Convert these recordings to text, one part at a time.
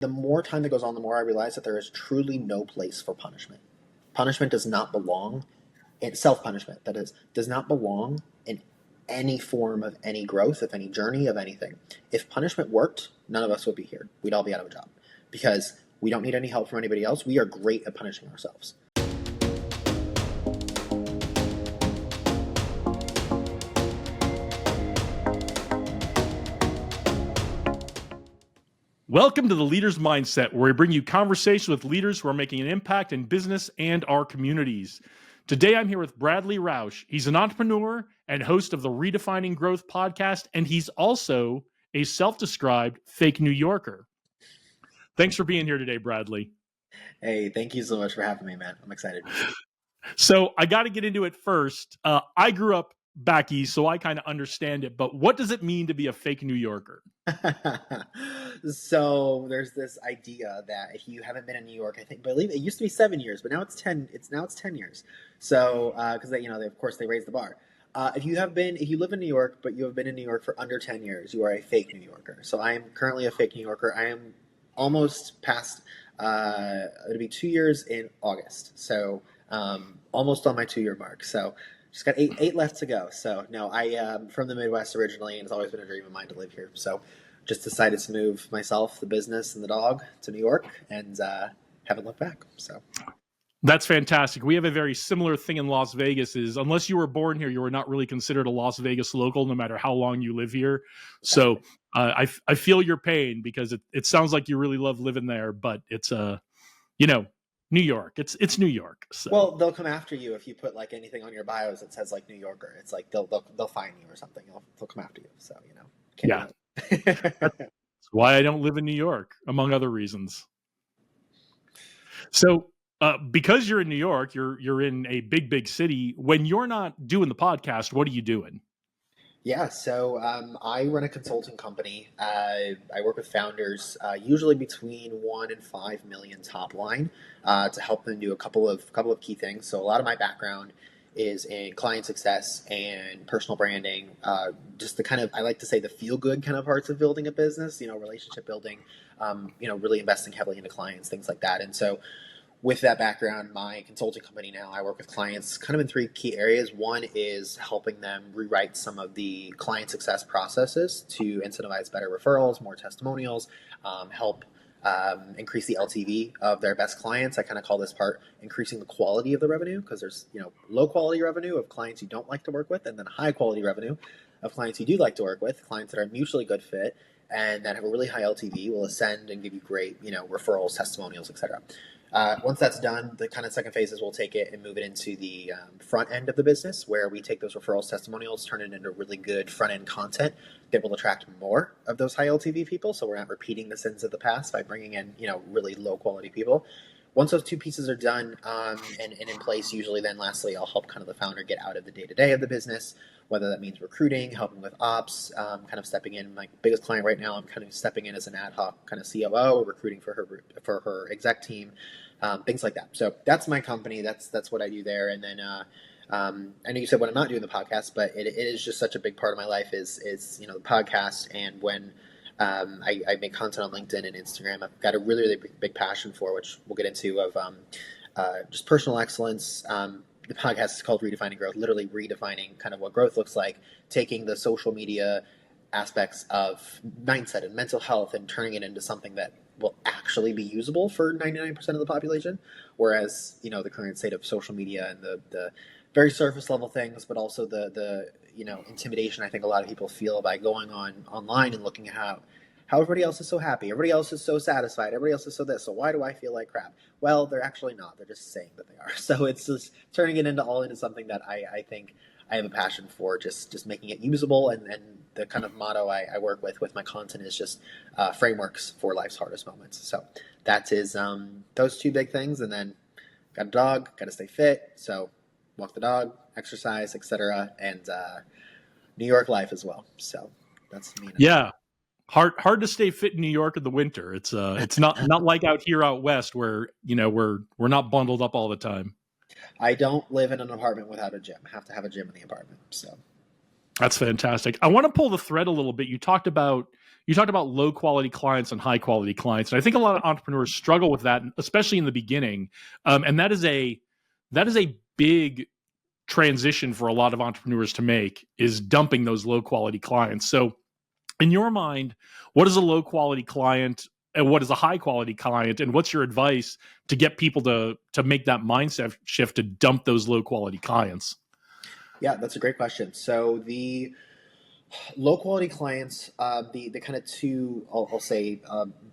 The more time that goes on, the more I realize that there is truly no place for punishment. Punishment does not belong in self-punishment, that is, does not belong in any form of any growth, of any journey, of anything. If punishment worked, none of us would be here. We'd all be out of a job because we don't need any help from anybody else. We are great at punishing ourselves. Welcome to the Leader's Mindset, where we bring you conversations with leaders who are making an impact in business and our communities. Today, I'm here with Bradley Rausch. He's an entrepreneur and host of the Redefining Growth podcast, and he's also a self-described fake New Yorker. Thanks for being here today, Bradley. Hey, thank you so much for having me, man. I'm excited. So I got to get into it first. I grew up back east, so I kind of understand it, but what does it mean to be a fake New Yorker? So there's this idea that if you haven't been in New York, believe it used to be 7 years, but now it's 10. Now it's 10 years. So because they of course they raised the bar. If you live in New York, but you have been in New York for under 10 years, you are a fake New Yorker. So I am currently a fake New Yorker. I am almost past. It'll be 2 years in August. So almost on my 2-year mark. So just got eight left to go. So no, I am from the Midwest originally, and it's always been a dream of mine to live here. So just decided to move myself, the business, and the dog to New York, and haven't looked back. So that's fantastic. We have a very similar thing in Las Vegas. Is unless you were born here, you were not really considered a Las Vegas local, no matter how long you live here. So I feel your pain because it sounds like you really love living there, but it's New York. It's New York. So. Well, they'll come after you if you put like anything on your bios that says like New Yorker. It's like they'll find you or something. They'll come after you. So yeah. That's why I don't live in New York, among other reasons. So because you're in New York, you're in a big city. When you're not doing the podcast, what are you doing? Yeah, so I run a consulting company. I work with founders, usually between 1 and 5 million top line, to help them do a couple of key things. So a lot of my background is in client success and personal branding, just the kind of, I like to say, the feel good kind of parts of building a business, relationship building, really investing heavily into clients, things like that. And so with that background, my consulting company now, I work with clients kind of in 3 key areas. One is helping them rewrite some of the client success processes to incentivize better referrals, more testimonials, help increase the LTV of their best clients. I kind of call this part increasing the quality of the revenue, because there's low quality revenue of clients you don't like to work with, and then high quality revenue of clients you do like to work with, clients that are mutually good fit and that have a really high LTV, will ascend and give you great referrals, testimonials, etc. Once that's done, the kind of second phase is we'll take it and move it into the front end of the business, where we take those referrals, testimonials, turn it into really good front end content that will attract more of those high LTV people. So we're not repeating the sins of the past by bringing in really low quality people. Once those 2 pieces are done and in place, usually then lastly, I'll help kind of the founder get out of the day-to-day of the business, whether that means recruiting, helping with ops, kind of stepping in. My biggest client right now, I'm kind of stepping in as an ad hoc kind of COO, recruiting for her exec team, things like that. So that's my company. That's what I do there. And then I know you said when I'm not doing the podcast, but it is just such a big part of my life is the podcast. And when I make content on LinkedIn and Instagram, I've got a really big passion for, which we'll get into, of just personal excellence. The podcast is called Redefining Growth, literally redefining kind of what growth looks like, taking the social media aspects of mindset and mental health and turning it into something that will actually be usable for 99% of the population. Whereas, the current state of social media and the very surface level things, but also the intimidation I think a lot of people feel by going online and looking at how everybody else is so happy, everybody else is so satisfied, everybody else is so this, so why do I feel like crap? Well, they're actually not. They're just saying that they are. So it's just turning it into something that I think I have a passion for, just making it usable. And the kind of motto I work with my content is just frameworks for life's hardest moments. So that is those 2 big things. And then got a dog, got to stay fit. So walk the dog, exercise, etc. And New York life as well. So that's me. Yeah. Hard to stay fit in New York in the winter. It's not like out here out west where we're not bundled up all the time. I don't live in an apartment without a gym. I have to have a gym in the apartment. So that's fantastic. I want to pull the thread a little bit. You talked about you talked about low quality clients and high quality clients, and I think a lot of entrepreneurs struggle with that, especially in the beginning. And that is a big transition for a lot of entrepreneurs to make, is dumping those low quality clients. So in your mind, what is a low quality client and what is a high quality client, and what's your advice to get people to make that mindset shift to dump those low quality clients? Yeah, that's a great question. So the low quality clients, the kind of two, I'll say,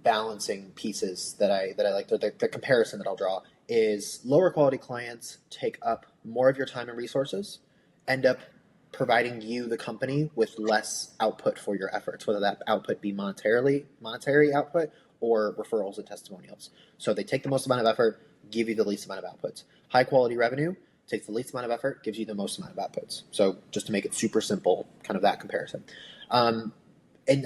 balancing pieces that I like, the comparison that I'll draw is lower quality clients take up more of your time and resources, end up providing you, the company, with less output for your efforts, whether that output be monetary output or referrals and testimonials. So they take the most amount of effort, give you the least amount of outputs. High quality revenue takes the least amount of effort, gives you the most amount of outputs. So just to make it super simple, kind of that comparison. And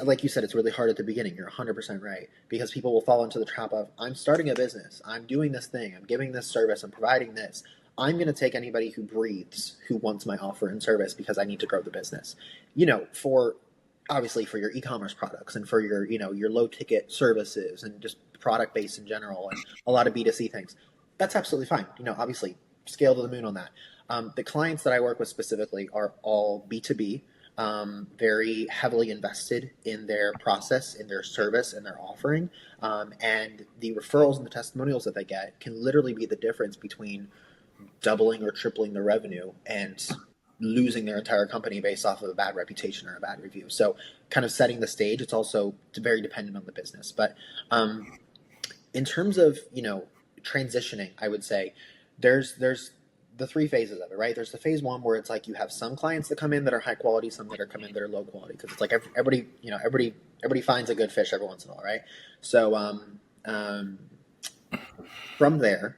like you said, it's really hard at the beginning. You're 100% right, because people will fall into the trap of, I'm starting a business, I'm doing this thing, I'm giving this service, I'm providing this. I'm going to take anybody who breathes, who wants my offer and service, because I need to grow the business. For obviously for your e-commerce products and for your, your low ticket services and just product based in general and a lot of B2C things. That's absolutely fine. Obviously scale to the moon on that. The clients that I work with specifically are all B2B, very heavily invested in their process, in their service, and their offering. And the referrals and the testimonials that they get can literally be the difference between doubling or tripling the revenue and losing their entire company based off of a bad reputation or a bad review. So kind of setting the stage, it's also very dependent on the business. But in terms of, transitioning, I would say there's the three phases of it, right? There's the phase one where it's like you have some clients that come in that are high quality, some that are come in that are low quality, because it's like everybody finds a good fish every once in a while, right? So from there,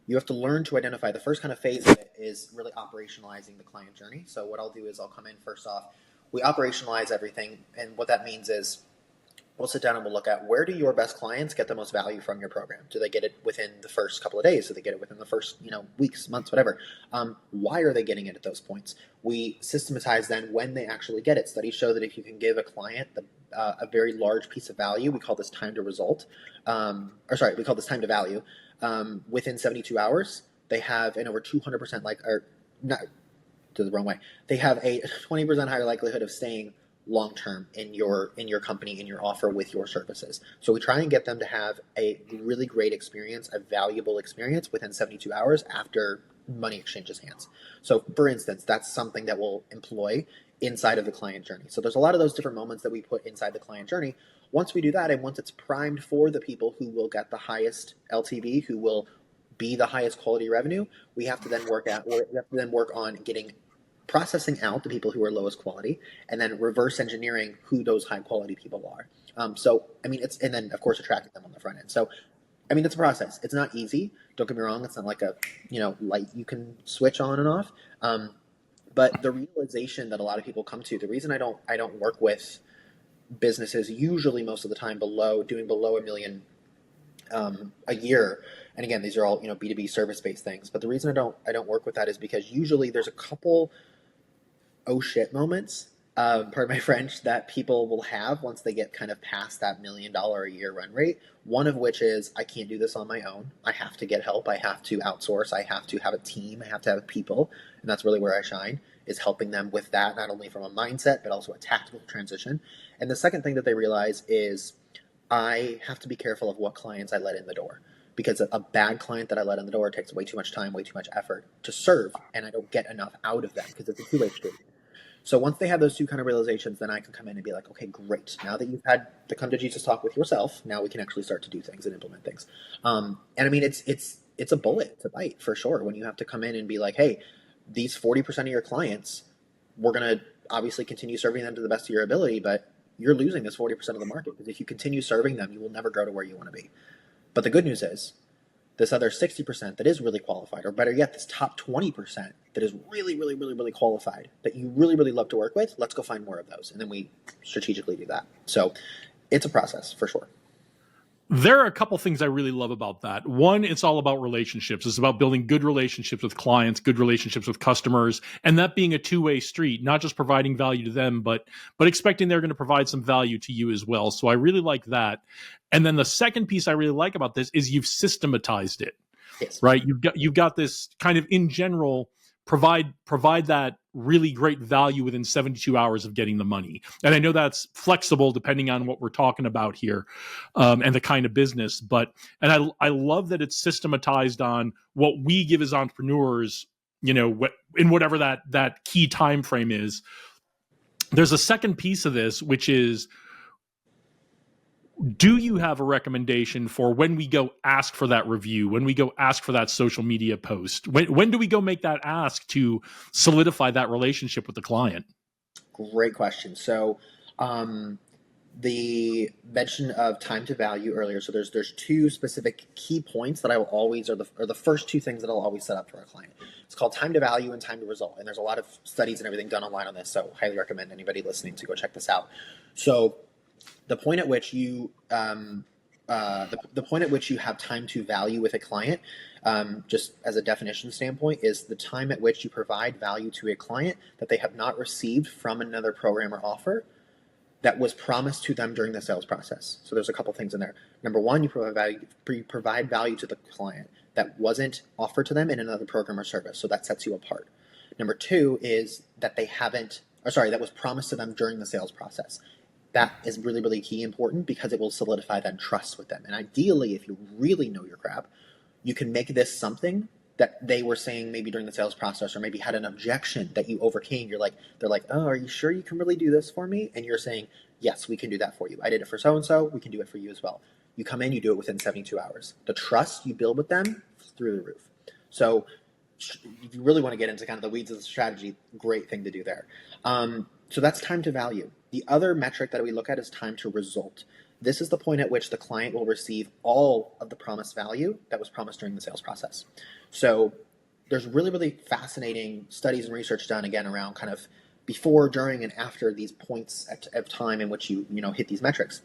you have to learn to identify. The first kind of phase of it is really operationalizing the client journey. So what I'll do is I'll come in first off, we operationalize everything, and what that means is we'll sit down and we'll look at, where do your best clients get the most value from your program? Do they get it within the first couple of days? Do they get it within the first weeks, months, whatever? Why are they getting it at those points? We systematize then when they actually get it. Studies show that if you can give a client a very large piece of value, we call this time to result, we call this time to value, within 72 hours, they have an over 200% they have a 20% higher likelihood of staying long term in your company, in your offer, with your services. So we try and get them to have a really great experience, a valuable experience within 72 hours after money exchanges hands. So for instance, that's something that we'll employ inside of the client journey. So there's a lot of those different moments that we put inside the client journey. Once we do that, and once it's primed for the people who will get the highest LTV, who will be the highest quality revenue, we have to then work on processing out the people who are lowest quality, and then reverse engineering who those high quality people are. And then of course attracting them on the front end. So, it's a process. It's not easy. Don't get me wrong. It's not like a, light you can switch on and off. But the realization that a lot of people come to, the reason I don't work with businesses usually most of the time doing below $1 million a year. And again, these are all, B2B service-based things. But the reason I don't work with that is because usually there's a couple oh shit moments, pardon my French, that people will have once they get kind of past that $1 million a year run rate. One of which is, I can't do this on my own. I have to get help. I have to outsource. I have to have a team. I have to have people. And that's really where I shine, is helping them with that, not only from a mindset, but also a tactical transition. And the second thing that they realize is, I have to be careful of what clients I let in the door, because a bad client that I let in the door takes way too much time, way too much effort to serve, and I don't get enough out of them, because it's a two-way street. So once they have those two kind of realizations, then I can come in and be like, okay, great. Now that you've had the come to Jesus talk with yourself, now we can actually start to do things and implement things. It's a bullet to bite for sure, when you have to come in and be like, hey, these 40% of your clients, we're going to obviously continue serving them to the best of your ability, but you're losing this 40% of the market, because if you continue serving them, you will never grow to where you want to be. But the good news is, this other 60% that is really qualified, or better yet, this top 20% that is really, really, really, really qualified, that you really, really love to work with, let's go find more of those. And then we strategically do that. So it's a process for sure. There are a couple things I really love about that. One, it's all about relationships. It's about building good relationships with clients, good relationships with customers, and that being a two-way street, not just providing value to them, but expecting they're going to provide some value to you as well. So I really like that. And then the second piece I really like about this is you've systematized it, Yes. right? You've got this kind of in general provide that really great value within 72 hours of getting the money. And I know that's flexible depending on what we're talking about here, and the kind of business. I love that it's systematized on what we give as entrepreneurs. In whatever that key time frame is. There's a second piece of this, which is, do you have a recommendation for when we go ask for that review, when we go ask for that social media post? When do we go make that ask to solidify that relationship with the client? Great question. So, the mention of time to value earlier. So there's two specific key points that I will always are the first two things that I'll always set up for a client. It's called time to value and time to result. And there's a lot of studies and everything done online on this. So highly recommend anybody listening to go check this out. So the point at which you the point at which you have time to value with a client, just as a definition standpoint, is the time at which you provide value to a client that they have not received from another program or offer that was promised to them during the sales process. So there's a couple things in there. Number one, you provide value to the client that wasn't offered to them in another program or service. So that sets you apart. Number two is that that was promised to them during the sales process. That is really, really key important because it will solidify that trust with them. And ideally, if you really know your crap, you can make this something that they were saying maybe during the sales process, or maybe had an objection that you overcame. They're like, oh, are you sure you can really do this for me? And you're saying, yes, we can do that for you. I did it for so-and-so. We can do it for you as well. You come in, you do it within 72 hours. The trust you build with them is through the roof. So if you really want to get into kind of the weeds of the strategy, great thing to do there. So that's time to value. The other metric that we look at is time to result. This is the point at which the client will receive all of the promised value that was promised during the sales process. So there's really, really fascinating studies and research done, again, around kind of before, during, and after these points of time in which you hit these metrics.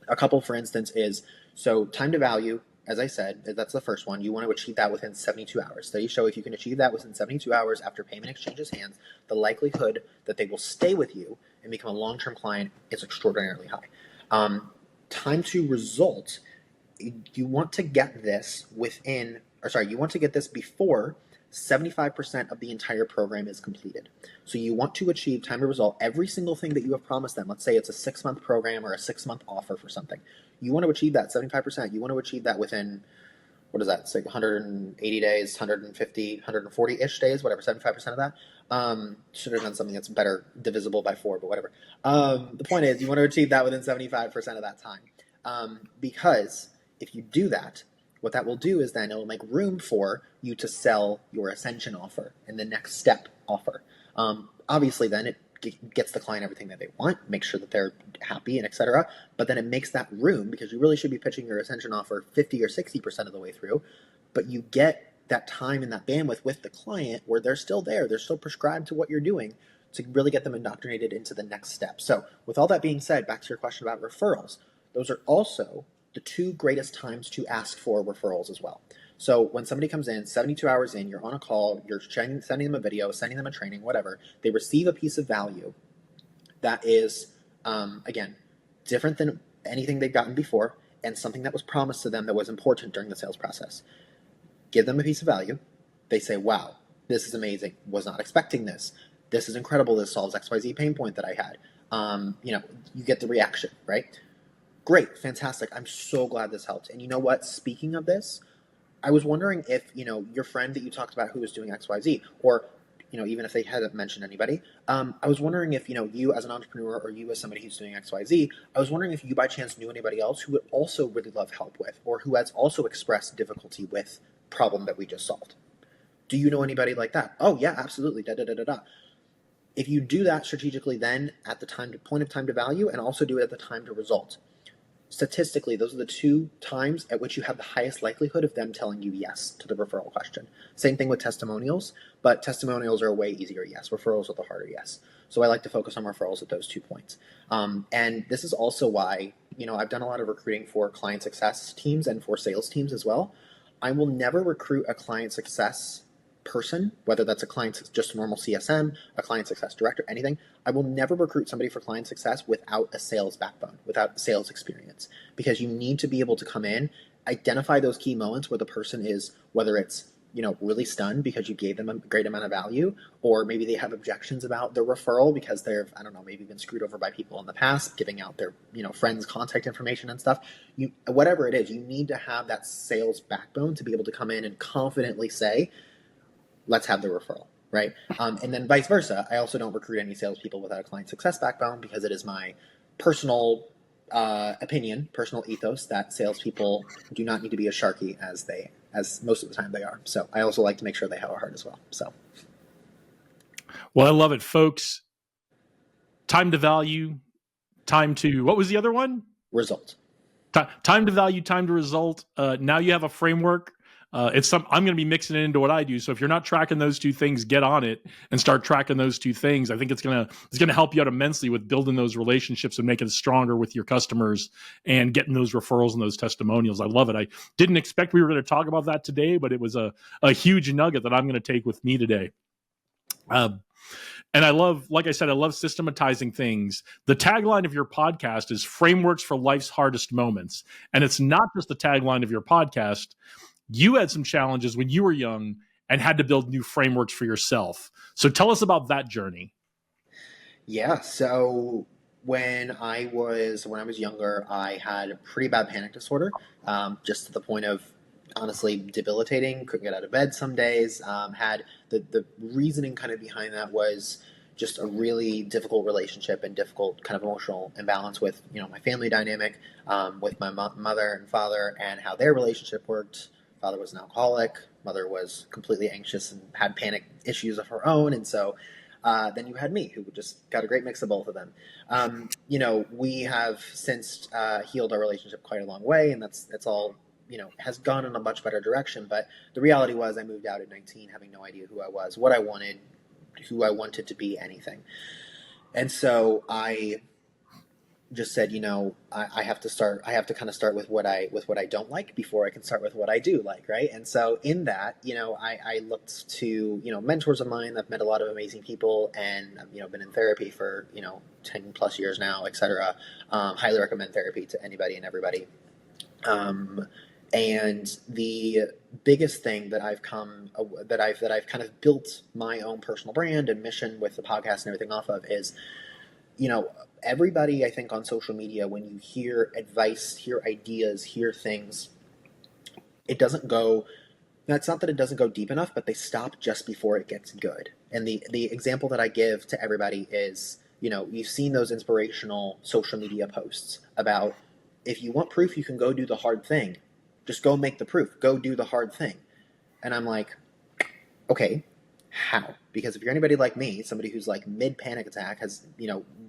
A couple, for instance, is, so time to value, as I said, that's the first one. You want to achieve that within 72 hours. Studies show if you can achieve that within 72 hours after payment exchanges hands, the likelihood that they will stay with you and become a long-term client is extraordinarily high. Time to result, you want to get this before 75% of the entire program is completed. So you want to achieve time to result every single thing that you have promised them. Let's say it's a 6-month program or a 6-month offer for something. You want to achieve that 75%. You want to achieve that within, what is that? It's like 180 days, 150, 140-ish days, whatever, 75% of that. Should have done something that's better divisible by 4, but whatever. The point is, you want to achieve that within 75% of that time. Because if you do that, what that will do is then it will make room for you to sell your Ascension offer and the next step offer. Obviously, then it gets the client everything that they want, make sure that they're happy and etc. But then it makes that room, because you really should be pitching your Ascension offer 50 or 60% of the way through, but you get that time and that bandwidth with the client where they're still there, they're still prescribed to what you're doing, to really get them indoctrinated into the next step. So with all that being said, back to your question about referrals, those are also the two greatest times to ask for referrals as well. So when somebody comes in, 72 hours in, you're on a call, you're sending them a video, sending them a training, whatever, they receive a piece of value that is, again, different than anything they've gotten before, and something that was promised to them that was important during the sales process. Give them a piece of value. They say, wow, this is amazing. Was not expecting this. This is incredible. This solves XYZ pain point that I had. You get the reaction, right? Great, fantastic. I'm so glad this helped. And you know what? Speaking of this, I was wondering if, your friend that you talked about who was doing XYZ, or, even if they hadn't mentioned anybody, I was wondering if, you as an entrepreneur, or you as somebody who's doing XYZ, I was wondering if you by chance knew anybody else who would also really love help with, or who has also expressed difficulty with problem that we just solved. Do you know anybody like that? Oh yeah, absolutely. Da da da da da. If you do that strategically, then at the point of time to value, and also do it at the time to result, statistically, those are the two times at which you have the highest likelihood of them telling you yes to the referral question. Same thing with testimonials, but testimonials are a way easier yes. Referrals are the harder yes. So I like to focus on referrals at those 2 points. And this is also why I've done a lot of recruiting for client success teams and for sales teams as well. I will never recruit a client success person, whether that's a client, just a normal CSM, a client success director, anything. I will never recruit somebody for client success without a sales backbone, without sales experience, because you need to be able to come in, identify those key moments where the person is, whether it's really stunned because you gave them a great amount of value, or maybe they have objections about their referral because they've, I don't know, maybe been screwed over by people in the past, giving out their, friends' contact information and stuff. Whatever it is, you need to have that sales backbone to be able to come in and confidently say, let's have the referral, right? And then vice versa. I also don't recruit any salespeople without a client success backbone, because it is my personal opinion, personal ethos, that salespeople do not need to be as sharky as most of the time they are. So I also like to make sure they have a heart as well. So, well, I love it, folks. Time to value, time to, what was the other one? Result. Time to value, time to result. Now you have a framework. I'm going to be mixing it into what I do. So if you're not tracking those two things, get on it and start tracking those two things. I think it's going to help you out immensely with building those relationships and making it stronger with your customers and getting those referrals and those testimonials. I love it. I didn't expect we were going to talk about that today, but it was a huge nugget that I'm going to take with me today. And I love, like I said, I love systematizing things. The tagline of your podcast is frameworks for life's hardest moments. And it's not just the tagline of your podcast. You had some challenges when you were young and had to build new frameworks for yourself. So tell us about that journey. Yeah. So when I was younger, I had a pretty bad panic disorder, just to the point of honestly debilitating. Couldn't get out of bed some days. Had the reasoning kind of behind that was just a really difficult relationship and difficult kind of emotional imbalance with my family dynamic, with my mother and father, and how their relationship worked. Father was an alcoholic. Mother was completely anxious and had panic issues of her own, and so then you had me, who just got a great mix of both of them. We have since healed our relationship quite a long way, and that's all has gone in a much better direction. But the reality was, I moved out at 19, having no idea who I was, what I wanted, who I wanted to be, anything. And so I just said, I have to kind of start with what I don't like before I can start with what I do like, right? And so in that, I looked to, mentors of mine. I've met a lot of amazing people, and been in therapy for 10 plus years now, etc. Highly recommend therapy to anybody and everybody. And the biggest thing that I've kind of built my own personal brand and mission with the podcast and everything off of is, everybody, I think, on social media, when you hear advice, hear ideas, hear things, that's not that it doesn't go deep enough, but they stop just before it gets good. And the example that I give to everybody is, you've seen those inspirational social media posts about, if you want proof, you can go do the hard thing. Just go make the proof. Go do the hard thing. And I'm like, okay, how? Because if you're anybody like me, somebody who's like mid-panic attack, has,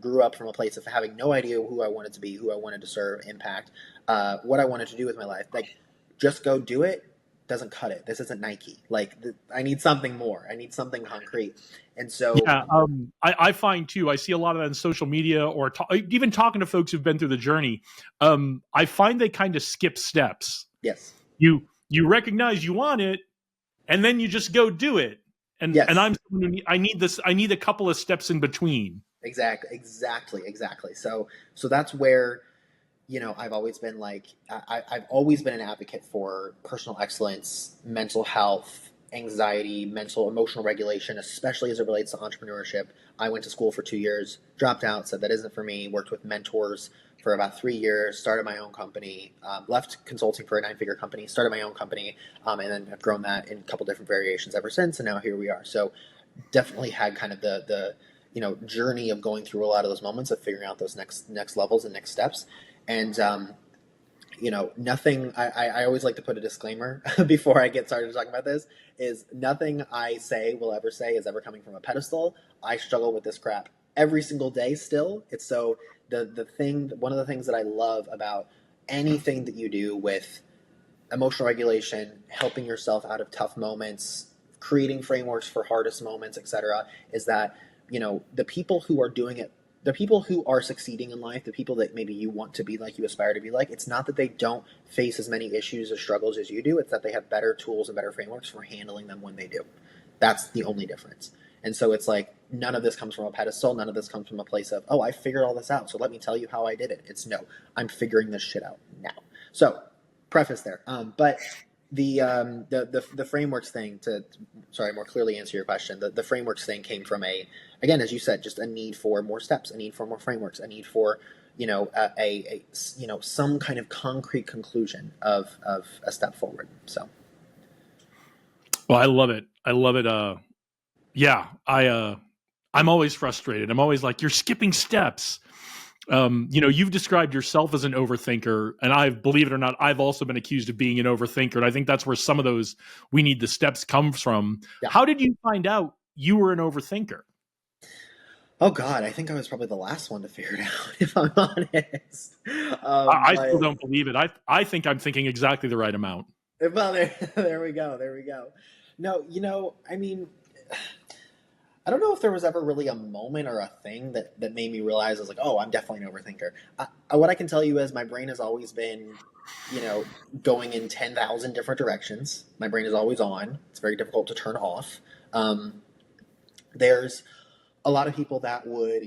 grew up from a place of having no idea who I wanted to be, who I wanted to serve, impact, what I wanted to do with my life, like, just go do it doesn't cut it. This isn't Nike. Like, I need something more. I need something concrete. And so, yeah, I find too, I see a lot of that in social media, or even talking to folks who've been through the journey. I find they kind of skip steps. Yes. You recognize you want it, and then you just go do it. And yes. And I need a couple of steps in between. Exactly. So that's where, I've always been I've always been an advocate for personal excellence, mental health, anxiety, emotional regulation, especially as it relates to entrepreneurship. I went to school for 2 years, dropped out, said that isn't for me, worked with mentors for about 3 years, started my own company, left consulting for a 9-figure company, started my own company, and then have grown that in a couple different variations ever since, and now here we are. So definitely had kind of the journey of going through a lot of those moments of figuring out those next levels and next steps. And, nothing, I always like to put a disclaimer before I get started talking about this, is nothing I will ever say is ever coming from a pedestal. I struggle with this crap every single day still. It's so one of the things that I love about anything that you do with emotional regulation, helping yourself out of tough moments, creating frameworks for hardest moments, etc., is that, the people who are doing it the people who are succeeding in life, the people that maybe you want to be like, you aspire to be like, it's not that they don't face as many issues or struggles as you do. It's that they have better tools and better frameworks for handling them when they do. That's the only difference. And so it's like, none of this comes from a pedestal. None of this comes from a place of, oh, I figured all this out, so let me tell you how I did it. It's no, I'm figuring this shit out now. So, preface there. But the frameworks thing, to more clearly answer your question, the frameworks thing came from again, as you said, just a need for more steps, a need for more frameworks, a need for some kind of concrete conclusion of a step forward. So, well, I love it. Yeah, I'm always frustrated. I'm always like, you're skipping steps. You've described yourself as an overthinker, and believe it or not, I've also been accused of being an overthinker. And I think that's where some of those we need the steps comes from. Yeah. How did you find out you were an overthinker? Oh God, I think I was probably the last one to figure it out, if I'm honest. I still don't believe it. I think I'm thinking exactly the right amount. Well, there we go. No, I mean, I don't know if there was ever really a moment or a thing that made me realize I was like, oh, I'm definitely an overthinker. What I can tell you is my brain has always been, going in 10,000 different directions. My brain is always on. It's very difficult to turn off. There's a lot of people that would,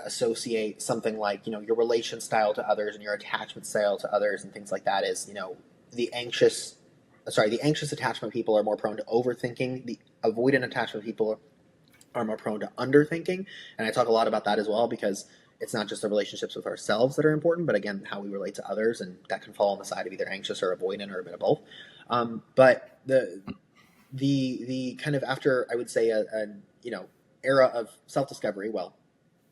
associate something like, your relation style to others and your attachment style to others and things like that is, the anxious attachment people are more prone to overthinking. The avoidant attachment people are more prone to underthinking. And I talk a lot about that as well, because it's not just the relationships with ourselves that are important, but again, how we relate to others, and that can fall on the side of either anxious or avoidant or a bit of both. But the kind of, after, I would say, a era of self-discovery, well,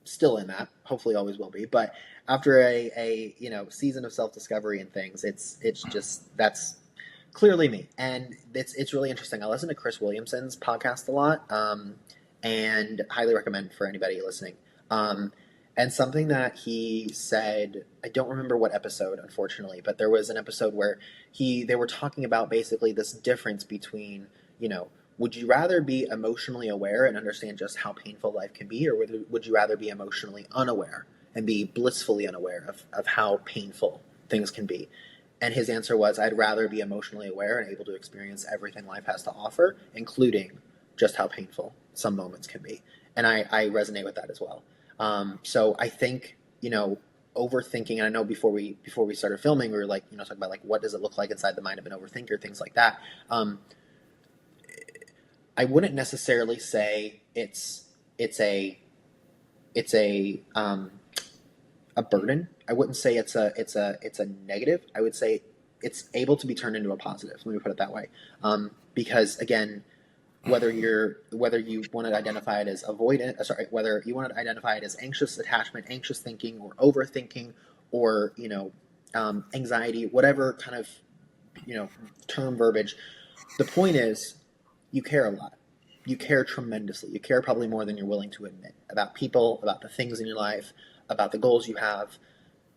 still in that, hopefully always will be, but after a season of self-discovery and things, it's just, that's clearly me. And it's really interesting. I listen to Chris Williamson's podcast a lot, and highly recommend for anybody listening. And something that he said, I don't remember what episode, unfortunately, but there was an episode where they were talking about basically this difference between, would you rather be emotionally aware and understand just how painful life can be, or would you rather be emotionally unaware and be blissfully unaware of how painful things can be? And his answer was, I'd rather be emotionally aware and able to experience everything life has to offer, including just how painful some moments can be. And I resonate with that as well. So I think, overthinking, and I know before we started filming, we were like, talking about like, what does it look like inside the mind of an overthinker, things like that. I wouldn't necessarily say it's a burden. I wouldn't say it's a negative. I would say it's able to be turned into a positive. Let me put it that way. Because again, whether you want to identify it as whether you want to identify it as anxious attachment, anxious thinking, or overthinking, or anxiety, whatever kind of term verbiage, the point is, you care a lot. You care tremendously. You care probably more than you're willing to admit about people, about the things in your life, about the goals you have.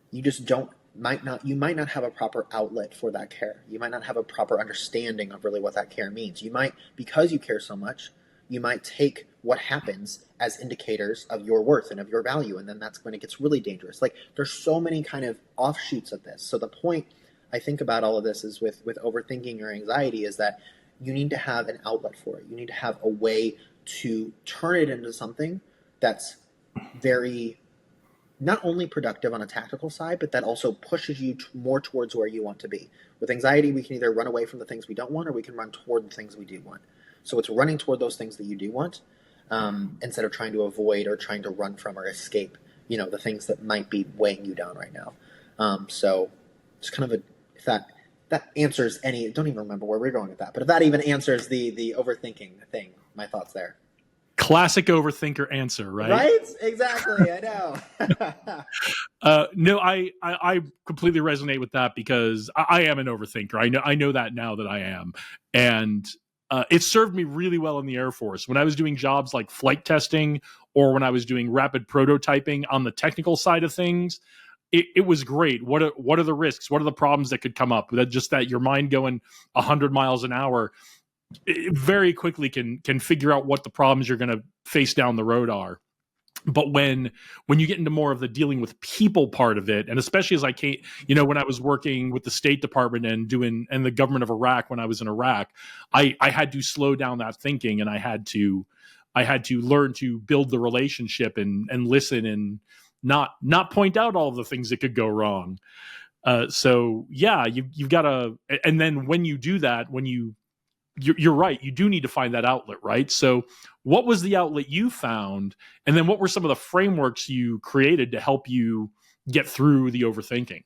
You just you might not have a proper outlet for that care. You might not have a proper understanding of really what that care means. You might, because you care so much, you might take what happens as indicators of your worth and of your value, and then that's when it gets really dangerous. Like, there's so many kind of offshoots of this. So the point I think about all of this is with overthinking or anxiety is that you need to have an outlet for it. You need to have a way to turn it into something that's very, not only productive on a tactical side, but that also pushes you more towards where you want to be. With anxiety, we can either run away from the things we don't want, or we can run toward the things we do want. So it's running toward those things that you do want, instead of trying to avoid or trying to run from or escape, the things that might be weighing you down right now. So it's kind of if that answers any, don't even remember where we're going with that, but if that even answers the overthinking thing, my thoughts there. Classic overthinker answer, right? Right? Exactly. I know. No, I completely resonate with that, because I am an overthinker. I know that now that I am. And it served me really well in the Air Force. When I was doing jobs like flight testing, or when I was doing rapid prototyping on the technical side of things, it was great. What are the risks? What are the problems that could come up? That your mind going 100 miles an hour, it very quickly can figure out what the problems you're going to face down the road are. But when you get into more of the dealing with people part of it, and especially as I came, when I was working with the State Department and the government of Iraq when I was in Iraq, I had to slow down that thinking, and I had to learn to build the relationship and listen and not point out all of the things that could go wrong. So yeah, you've got to, and then when you do that, you're right, you do need to find that outlet, right? So what was the outlet you found, and then what were some of the frameworks you created to help you get through the overthinking?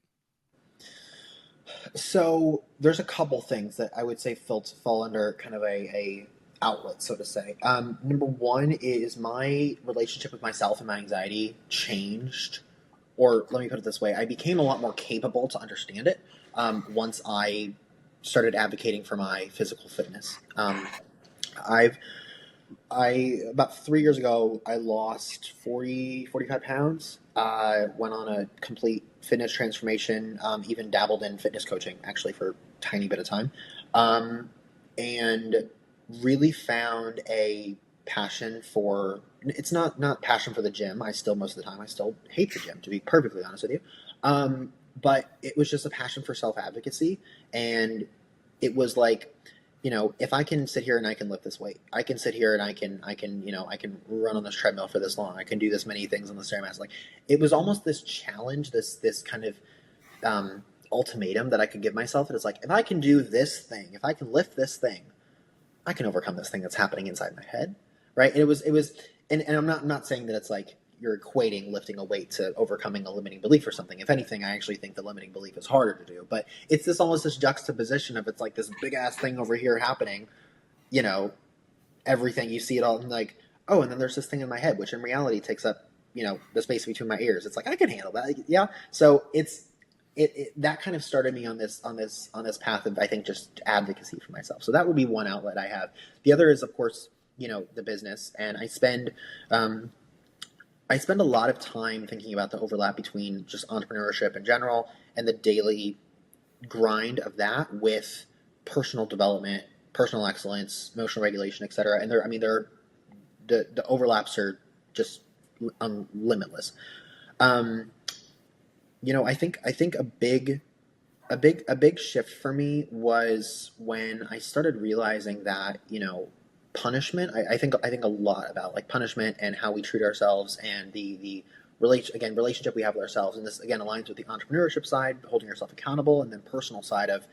So there's a couple things that I would say fall under kind of a outlet, so to say. Number one is my relationship with myself and my anxiety changed, or let me put it this way: I became a lot more capable to understand it once I started advocating for my physical fitness. I've about 3 years ago, I lost 45 pounds. Went on a complete fitness transformation. Even dabbled in fitness coaching actually for a tiny bit of time, and really found a passion for. It's not passion for the gym. I still most of the time I still hate the gym, to be perfectly honest with you. But it was just a passion for self advocacy, and it was like, if I can sit here and I can lift this weight, I can sit here and I can, I can run on this treadmill for this long. I can do this many things on the stairmaster. Like, it was almost this challenge, this kind of ultimatum that I could give myself. And it's like, if I can do this thing, if I can lift this thing, I can overcome this thing that's happening inside my head, right? And and I'm not saying that it's like you're equating lifting a weight to overcoming a limiting belief or something. If anything, I actually think the limiting belief is harder to do. But it's almost this juxtaposition of, it's like this big ass thing over here happening, you know, everything, you see it all, and like, oh, and then there's this thing in my head, which in reality takes up, the space between my ears. It's like, I can handle that, yeah. So that kind of started me on this path of, I think, just advocacy for myself. So that would be one outlet I have. The other is, of course, the business, and I spend a lot of time thinking about the overlap between just entrepreneurship in general and the daily grind of that with personal development, personal excellence, emotional regulation, etc. And the overlaps are just limitless. I think a big shift for me was when I started realizing that, punishment. I think a lot about, like, punishment and how we treat ourselves, and the relationship we have with ourselves. And this again aligns with the entrepreneurship side, holding yourself accountable, and then personal side of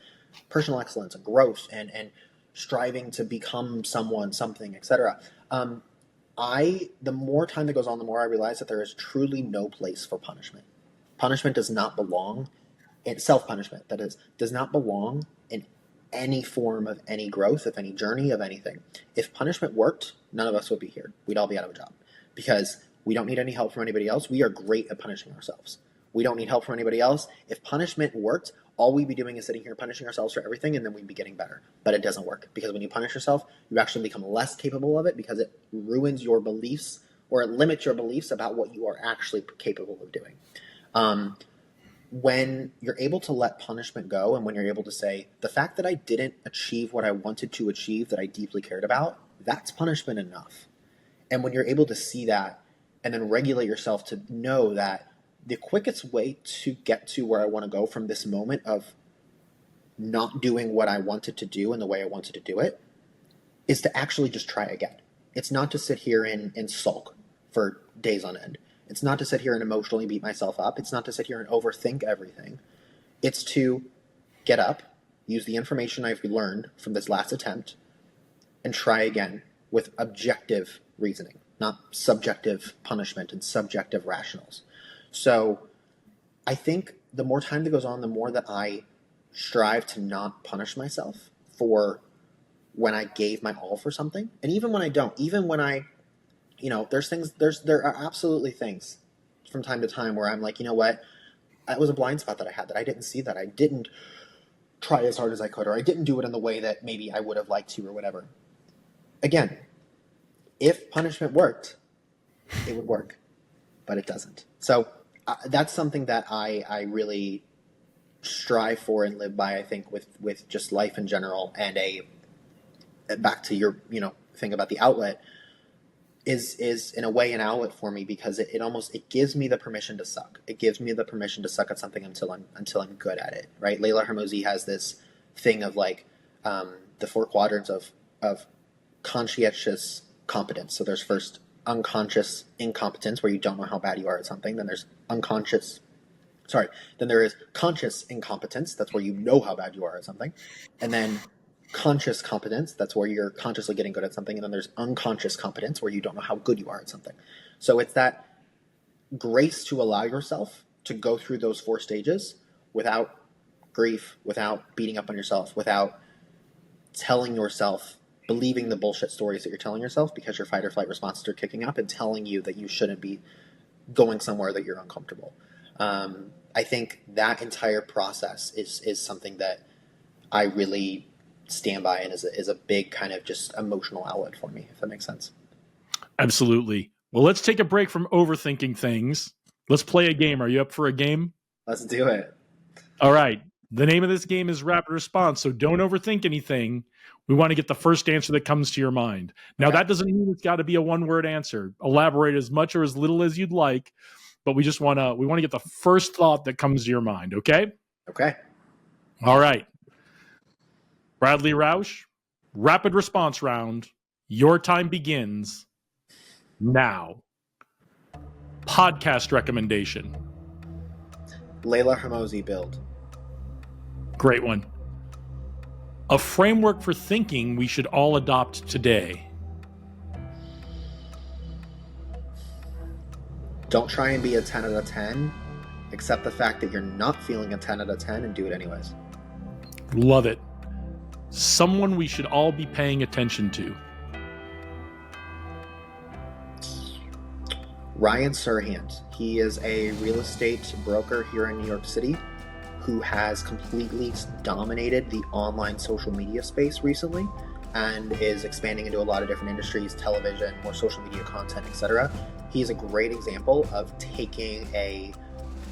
personal excellence and growth and striving to become someone, something, etc. The more time that goes on, the more I realize that there is truly no place for punishment. Punishment does not belong in self-punishment. That is, does not belong in any form of any growth, of any journey, of anything. If punishment worked, none of us would be here. We'd all be out of a job, because we don't need any help from anybody else. We are great at punishing ourselves. We don't need help from anybody else. If punishment worked, all we'd be doing is sitting here punishing ourselves for everything, and then we'd be getting better. But it doesn't work, because when you punish yourself, you actually become less capable of it, because it ruins your beliefs, or it limits your beliefs about what you are actually capable of doing. When you're able to let punishment go, and when you're able to say, the fact that I didn't achieve what I wanted to achieve, that I deeply cared about, that's punishment enough. And when you're able to see that, and then regulate yourself to know that the quickest way to get to where I want to go from this moment of not doing what I wanted to do in the way I wanted to do it, is to actually just try again. It's not to sit here and sulk for days on end. It's not to sit here and emotionally beat myself up. It's not to sit here and overthink everything. It's to get up, use the information I've learned from this last attempt, and try again with objective reasoning, not subjective punishment and subjective rationals. So I think the more time that goes on, the more that I strive to not punish myself for when I gave my all for something. And even when I don't, even when there are absolutely things from time to time where I'm like, what? That was a blind spot that I had, that I didn't see, that I didn't try as hard as I could, or I didn't do it in the way that maybe I would have liked to, or whatever. Again, if punishment worked, it would work, but it doesn't. So that's something that I really strive for and live by, I think, with just life in general. And back to your, thing about the outlet, is in a way an outlet for me, because it gives me the permission to suck. It gives me the permission to suck at something until I'm good at it, right? Layla Hermosi has this thing of like the four quadrants of conscientious competence. So there's first unconscious incompetence, where you don't know how bad you are at something. Then there's then there is conscious incompetence. That's where you know how bad you are at something. And then conscious competence, that's where you're consciously getting good at something. And then there's unconscious competence, where you don't know how good you are at something. So it's that grace to allow yourself to go through those four stages without grief, without beating up on yourself, without telling yourself, believing the bullshit stories that you're telling yourself, because your fight or flight responses are kicking up and telling you that you shouldn't be going somewhere that you're uncomfortable. I think that entire process is something that I really stand by, and is a big kind of just emotional outlet for me, if that makes sense. Absolutely. Well, let's take a break from overthinking things. Let's play a game. Are you up for a game? Let's do it. All right. The name of this game is Rapid Response, so don't overthink anything. We want to get the first answer that comes to your mind. Now, That doesn't mean it's got to be a one-word answer. Elaborate as much or as little as you'd like, but we want to get the first thought that comes to your mind, okay? Okay. All right. Bradley Rausch, rapid response round. Your time begins now. Podcast recommendation. Layla Hermosi build. Great one. A framework for thinking we should all adopt today. Don't try and be a 10 out of 10. Accept the fact that you're not feeling a 10 out of 10 and do it anyways. Love it. Someone we should all be paying attention to. Ryan Serhant. He is a real estate broker here in New York City who has completely dominated the online social media space recently and is expanding into a lot of different industries, television, more social media content, etc. He's a great example of taking a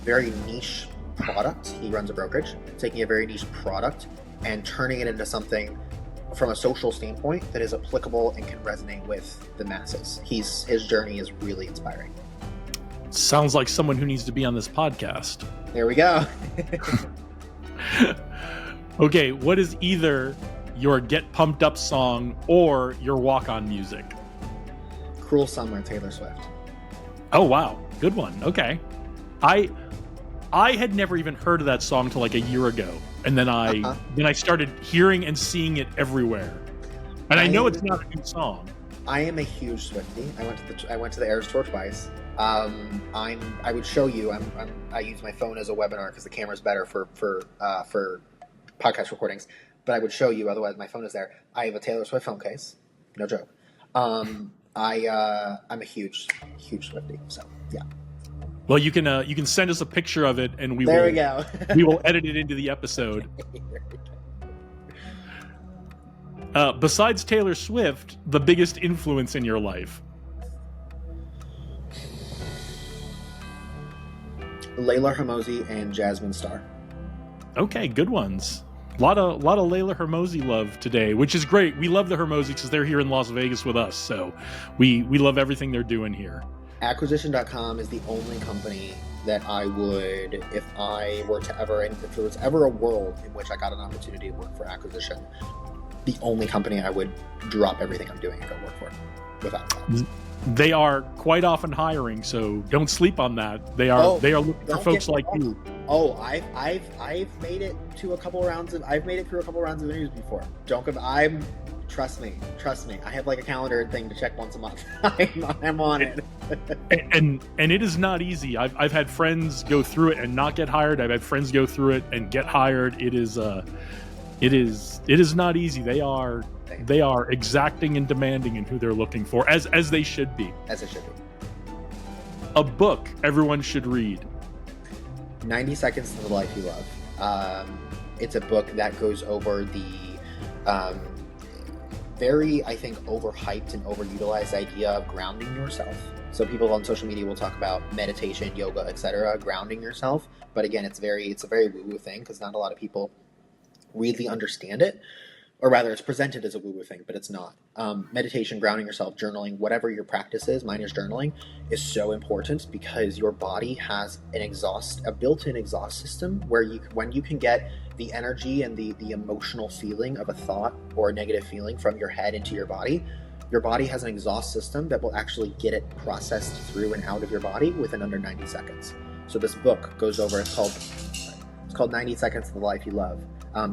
very niche product. He runs a brokerage, taking a very niche product and turning it into something from a social standpoint that is applicable and can resonate with the masses. His journey is really inspiring. Sounds like someone who needs to be on this podcast. There we go. Okay, what is either your get pumped up song or your walk on music? Cruel Summer, Taylor Swift. Oh wow, good one. Okay, I had never even heard of that song till like a year ago, and then I started hearing and seeing it everywhere. And I know it's not a new song. I am a huge Swiftie. I went to the Eras Tour twice. I would show you. I use my phone as a webinar because the camera's better for podcast recordings. But I would show you. Otherwise, my phone is there. I have a Taylor Swift phone case. No joke. I'm a huge Swiftie. So yeah. Well, you can send us a picture of it, and we go. We will edit it into the episode. Besides Taylor Swift, the biggest influence in your life? Layla Hermosi and Jasmine Star. Okay, good ones. A lot of Layla Hermosi love today, which is great. We love the Hermosi because they're here in Las Vegas with us, so we love everything they're doing here. Acquisition.com is the only company that I would, if there was ever a world in which I got an opportunity to work for Acquisition, the only company I would drop everything I'm doing and go work for, without a doubt. They are quite often hiring, so don't sleep on that. They are looking for folks like you. Oh, I've made it through a couple rounds of interviews before. Trust me. I have like a calendar thing to check once a month. I'm on it. and it is not easy. I've had friends go through it and not get hired. I've had friends go through it and get hired. It is not easy. They are exacting and demanding in who they're looking for, as they should be. As it should be. A book everyone should read. 90 Seconds to the Life You Love. It's a book that goes over the very, I think, overhyped and overutilized idea of grounding yourself. So people on social media will talk about meditation, yoga, etc., grounding yourself. But again, it's a very woo-woo thing because not a lot of people really understand it. or rather it's presented as a woo-woo thing, but it's not. Meditation, grounding yourself, journaling, whatever your practice is, mine is journaling, is so important because your body has a built-in exhaust system where when you can get the energy and the emotional feeling of a thought or a negative feeling from your head into your body has an exhaust system that will actually get it processed through and out of your body within under 90 seconds. So this book goes over, it's called 90 Seconds to the Life You Love.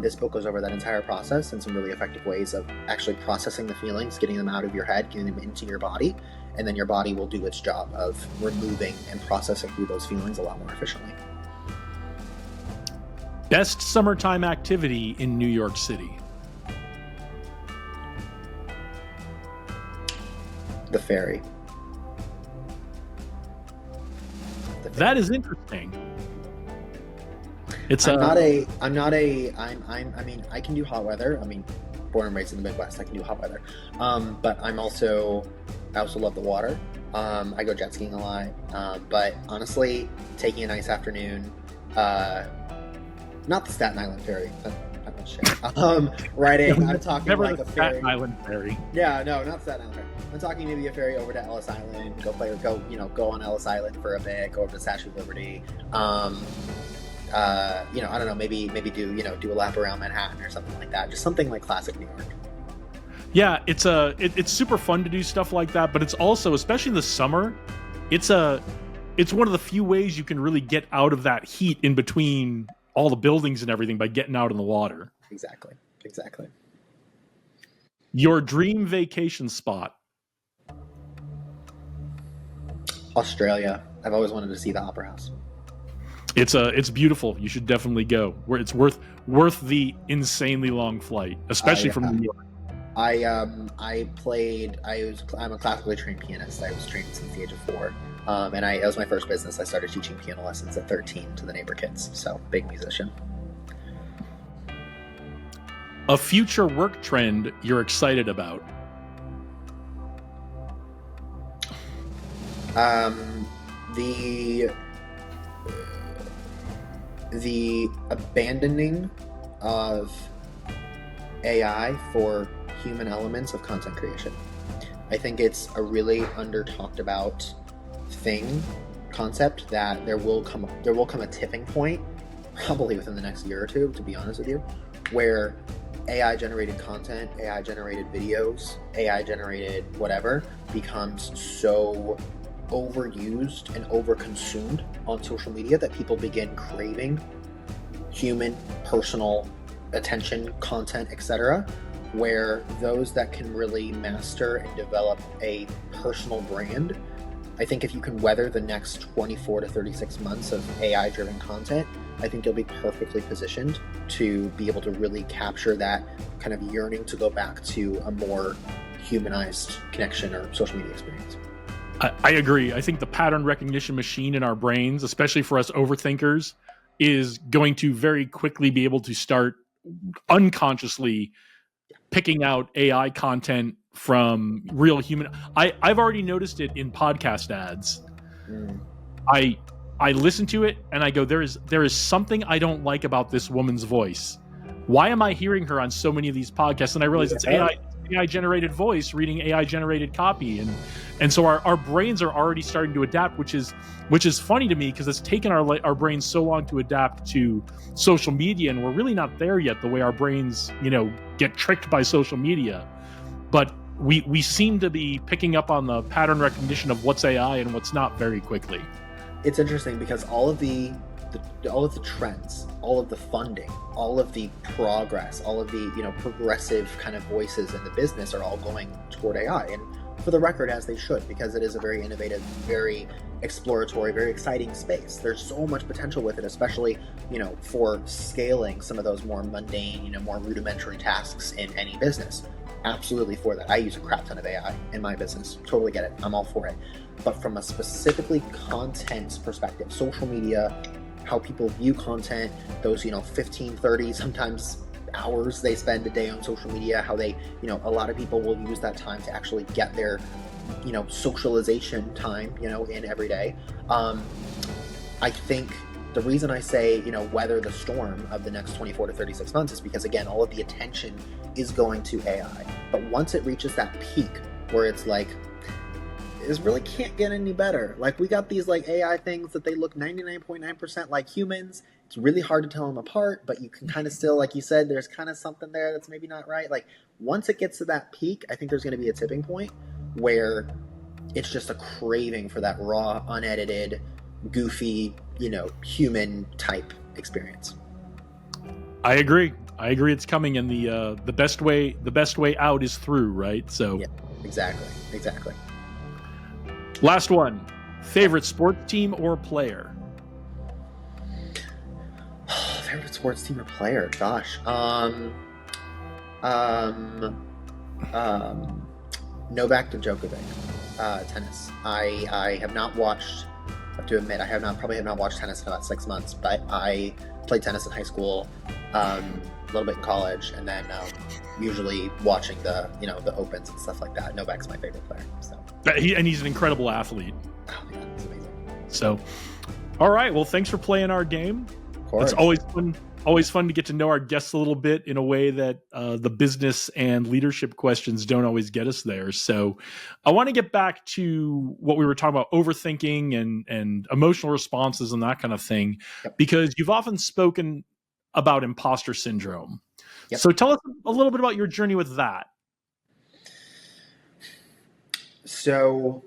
This book goes over that entire process and some really effective ways of actually processing the feelings, getting them out of your head, getting them into your body, and then your body will do its job of removing and processing through those feelings a lot more efficiently. Best summertime activity in New York City? The ferry. That is interesting. I can do hot weather. I mean, born and raised in the Midwest, I can do hot weather. But I also love the water. I go jet skiing a lot. But honestly, taking a nice afternoon, not the Staten Island ferry. I'm not sure. Riding, I'm talking Never like the a ferry. Staten Island ferry. Yeah, no, not Staten Island ferry. I'm talking maybe a ferry over to Ellis Island, go on Ellis Island for a bit, go over to Statue of Liberty. I don't know, maybe do a lap around Manhattan or something like that. Just something like classic New York. Yeah, it's super fun to do stuff like that, but it's also, especially in the summer, it's one of the few ways you can really get out of that heat in between all the buildings and everything by getting out in the water. Exactly. Your dream vacation spot? Australia. I've always wanted to see the Opera House. It's beautiful. You should definitely go. Where it's worth the insanely long flight, especially from New York. I'm a classically trained pianist. I was trained since the age of 4. And it was my first business. I started teaching piano lessons at 13 to the neighbor kids. So, big musician. A future work trend you're excited about? The abandoning of AI for human elements of content creation. I think it's a really under talked about concept that there will come a tipping point, probably within the next year or two, to be honest with you, where AI generated content, AI generated videos, AI generated whatever becomes so overused and overconsumed on social media that people begin craving human, personal attention, content, etc., where those that can really master and develop a personal brand, I think if you can weather the next 24 to 36 months of AI-driven content, I think you'll be perfectly positioned to be able to really capture that kind of yearning to go back to a more humanized connection or social media experience. I agree. I think the pattern recognition machine in our brains, especially for us overthinkers, is going to very quickly be able to start unconsciously picking out AI content from real human. I've already noticed it in podcast ads. I listen to it and I go, there is something I don't like about this woman's voice. Why am I hearing her on so many of these podcasts? And I realize it's AI generated voice reading AI generated copy, and so our brains are already starting to adapt, which is funny to me because it's taken our brains so long to adapt to social media, and we're really not there yet. The way our brains get tricked by social media, but we seem to be picking up on the pattern recognition of what's AI and what's not very quickly. It's interesting because all of the trends, all of the funding, all of the progress, all of the progressive kind of voices in the business are all going toward AI, and for the record, as they should, because it is a very innovative, very exploratory, very exciting space. There's so much potential with it, especially for scaling some of those more mundane, more rudimentary tasks in any business. Absolutely for that. I use a crap ton of AI in my business. Totally get it. I'm all for it. But from a specifically content perspective, social media, how people view content, those 15, 30, sometimes hours they spend a day on social media, how they a lot of people will use that time to actually get their socialization time in every day. I think the reason I say weather the storm of the next 24 to 36 months is because, again, all of the attention is going to AI. But once it reaches that peak where it's like, this really can't get any better. Like, we got these like AI things that they look 99.9% like humans. It's really hard to tell them apart, but you can kind of still, like you said, there's kind of something there that's maybe not right. Like, once it gets to that peak, I think there's going to be a tipping point where it's just a craving for that raw, unedited, goofy, human type experience. I agree. It's coming, and the best way out is through, right? So Yeah, exactly. Last one. Favorite sports team or player? Favorite sports team or player? Gosh. Novak Djokovic, tennis. I have not watched. I have to admit, probably have not watched tennis in about 6 months. But I played tennis in high school, a little bit in college, and then usually watching the opens and stuff like that. Novak's my favorite player. So. He's an incredible athlete. Oh man, that's amazing. So, all right. Well, thanks for playing our game. Of course. It's always fun to get to know our guests a little bit in a way that the business and leadership questions don't always get us there. So I want to get back to what we were talking about, overthinking and emotional responses and that kind of thing, Yep. because you've often spoken about imposter syndrome. Yep. So tell us a little bit about your journey with that. So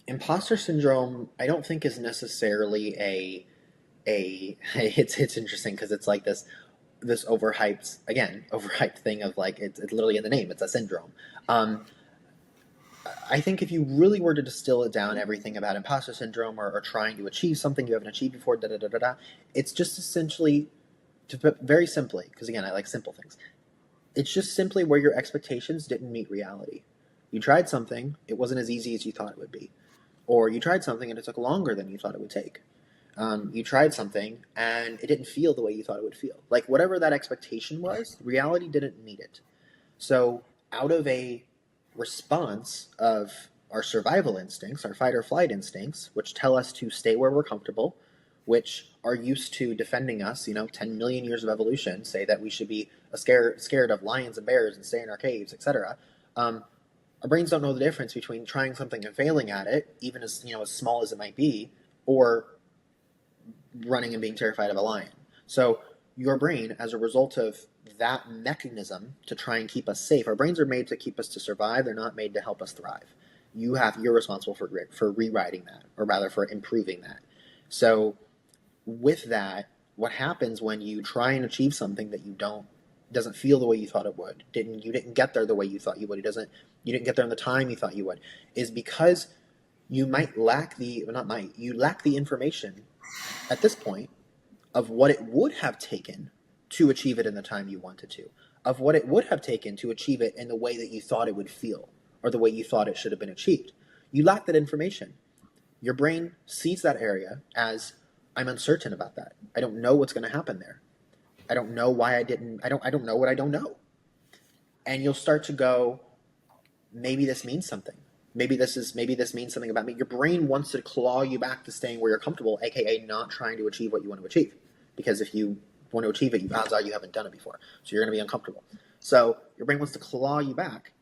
imposter syndrome, I don't think is necessarily it's interesting because it's like this overhyped thing of like it's literally in the name. It's a syndrome. I think if you really were to distill it down, everything about imposter syndrome or trying to achieve something you haven't achieved before, it's just essentially, to put very simply, because again I like simple things. It's just simply where your expectations didn't meet reality. You tried something, it wasn't as easy as you thought it would be, or you tried something and it took longer than you thought it would take. You tried something and it didn't feel the way you thought it would feel. Like whatever that expectation was, reality didn't meet it. So out of a response of our survival instincts, our fight or flight instincts, which tell us to stay where we're comfortable, which are used to defending us, 10 million years of evolution say that we should be scared of lions and bears and stay in our caves, etc. Our brains don't know the difference between trying something and failing at it, even as as small as it might be, or running and being terrified of a lion. So your brain, as a result of that mechanism to try and keep us safe, our brains are made to keep us to survive. They're not made to help us thrive. You're responsible for rewriting that, or rather for improving that. So with that, what happens when you try and achieve something that doesn't feel the way you thought it would, you didn't get there the way you thought you would, you didn't get there in the time you thought you would, is because you lack the information at this point of what it would have taken to achieve it in the time you wanted to, of what it would have taken to achieve it in the way that you thought it would feel, or the way you thought it should have been achieved. You lack that information. Your brain sees that area as, I'm uncertain about that. I don't know what's going to happen there. I don't know why I don't know what I don't know. And you'll start to go, maybe this means something. Maybe this means something about me. Your brain wants to claw you back to staying where you're comfortable, aka not trying to achieve what you want to achieve. Because if you want to achieve it, odds are you haven't done it before. So you're going to be uncomfortable. So your brain wants to claw you back.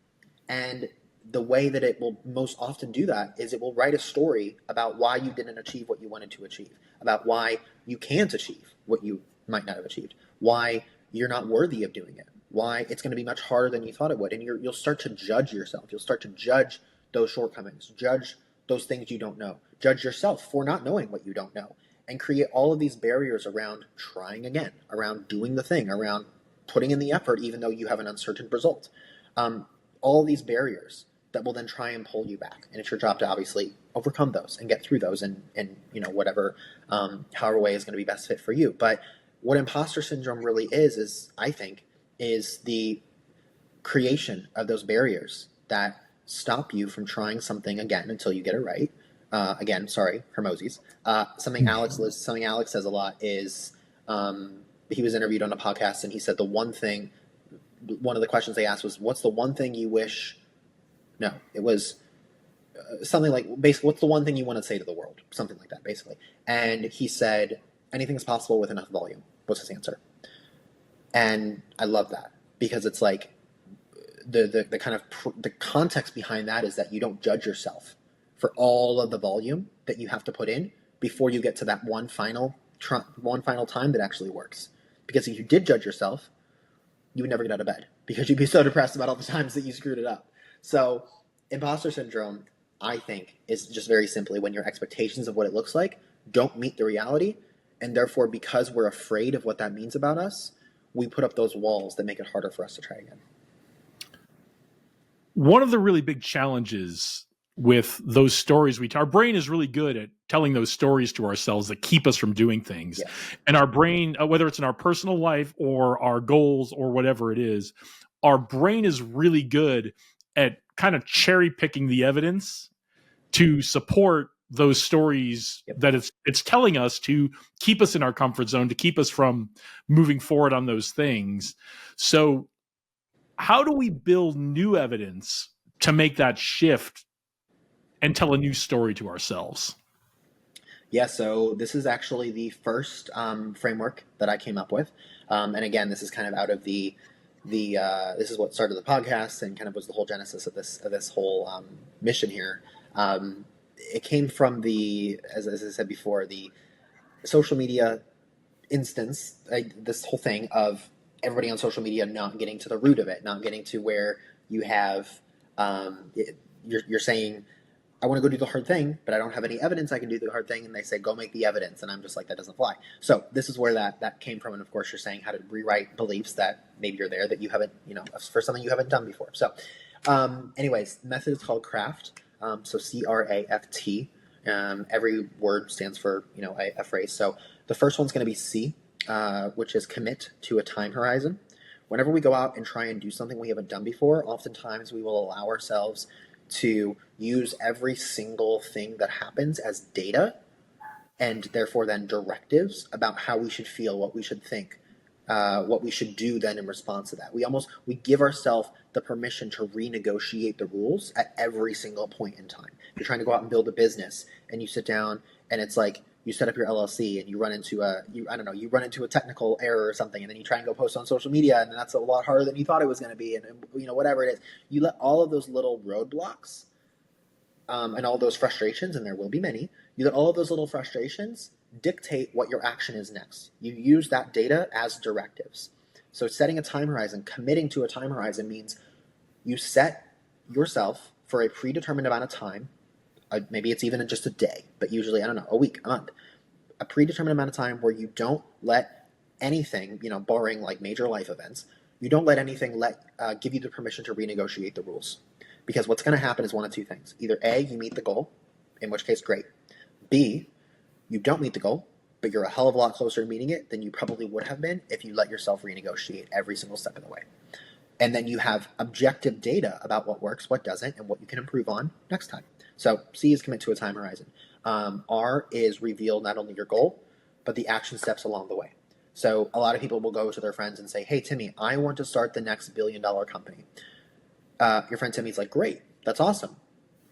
And the way that it will most often do that is it will write a story about why you didn't achieve what you wanted to achieve, about why you can't achieve what you might not have achieved, why you're not worthy of doing it, why it's going to be much harder than you thought it would. And you'll start to judge yourself. You'll start to judge those shortcomings, judge those things you don't know, judge yourself for not knowing what you don't know, and create all of these barriers around trying again, around doing the thing, around putting in the effort even though you have an uncertain result. All these barriers that will then try and pull you back. And it's your job to obviously overcome those and get through those and whatever, however way is going to be best fit for you. But what imposter syndrome really is I think, is the creation of those barriers that stop you from trying something again until you get it right. Again, sorry, Hermoses. Something Alex says a lot is, he was interviewed on a podcast and he said one of the questions they asked was, what's the one thing you wish, no, it was something like, basically, what's the one thing you want to say to the world? Something like that, basically. And he said, anything is possible with enough volume, was his answer. And I love that. because it's like the kind of the context behind that is that you don't judge yourself for all of the volume that you have to put in before you get to that one final time that actually works. Because if you did judge yourself, you would never get out of bed because you'd be so depressed about all the times that you screwed it up. So imposter syndrome, I think, is just very simply when your expectations of what it looks like don't meet the reality, and therefore because we're afraid of what that means about us, we put up those walls that make it harder for us to try again. One of the really big challenges with those stories, our brain is really good at telling those stories to ourselves that keep us from doing things. Yeah. And our brain, whether it's in our personal life or our goals or whatever it is, our brain is really good at kind of cherry picking the evidence to support those stories that it's telling us to keep us in our comfort zone, to keep us from moving forward on those things. So how do we build new evidence to make that shift and tell a new story to ourselves? Yeah, so this is actually the first framework that I came up with, and again, this is kind of out of the this is what started the podcast and kind of was the whole genesis of this whole mission here. It came from as I said before, the social media instance, this whole thing of everybody on social media not getting to the root of it, not getting to where you have you're saying, I want to go do the hard thing, but I don't have any evidence I can do the hard thing. And they say, go make the evidence. And I'm just like, that doesn't fly. So this is where that came from. And of course, you're saying how to rewrite beliefs that maybe you're there that you haven't, for something you haven't done before. So anyways, the method is called CRAFT. So CRAFT. Every word stands for, a phrase. So the first one's going to be C, which is commit to a time horizon. Whenever we go out and try and do something we haven't done before, oftentimes we will allow ourselves to use every single thing that happens as data and therefore then directives about how we should feel, what we should think, what we should do then in response to that. We give ourselves the permission to renegotiate the rules at every single point in time. If you're trying to go out and build a business and you sit down and it's like you set up your LLC and you run into a technical error or something, and then you try and go post on social media, and that's a lot harder than you thought it was going to be, and whatever it is, you let all of those little roadblocks and all those frustrations, and there will be many, you let all of those little frustrations dictate what your action is next. You use that data as directives. So setting a time horizon, committing to a time horizon, means you set yourself for a predetermined amount of time. Maybe it's even just a day, but usually, a week, a month, a predetermined amount of time where you don't let anything, barring like major life events, you don't let anything give you the permission to renegotiate the rules. Because what's going to happen is one of two things. Either A, you meet the goal, in which case, great. B, you don't meet the goal, but you're a hell of a lot closer to meeting it than you probably would have been if you let yourself renegotiate every single step of the way. And then you have objective data about what works, what doesn't, and what you can improve on next time. So C is commit to a time horizon. R is reveal not only your goal, but the action steps along the way. So a lot of people will go to their friends and say, hey, Timmy, I want to start the next $1 billion company. Your friend Timmy's like, great, that's awesome.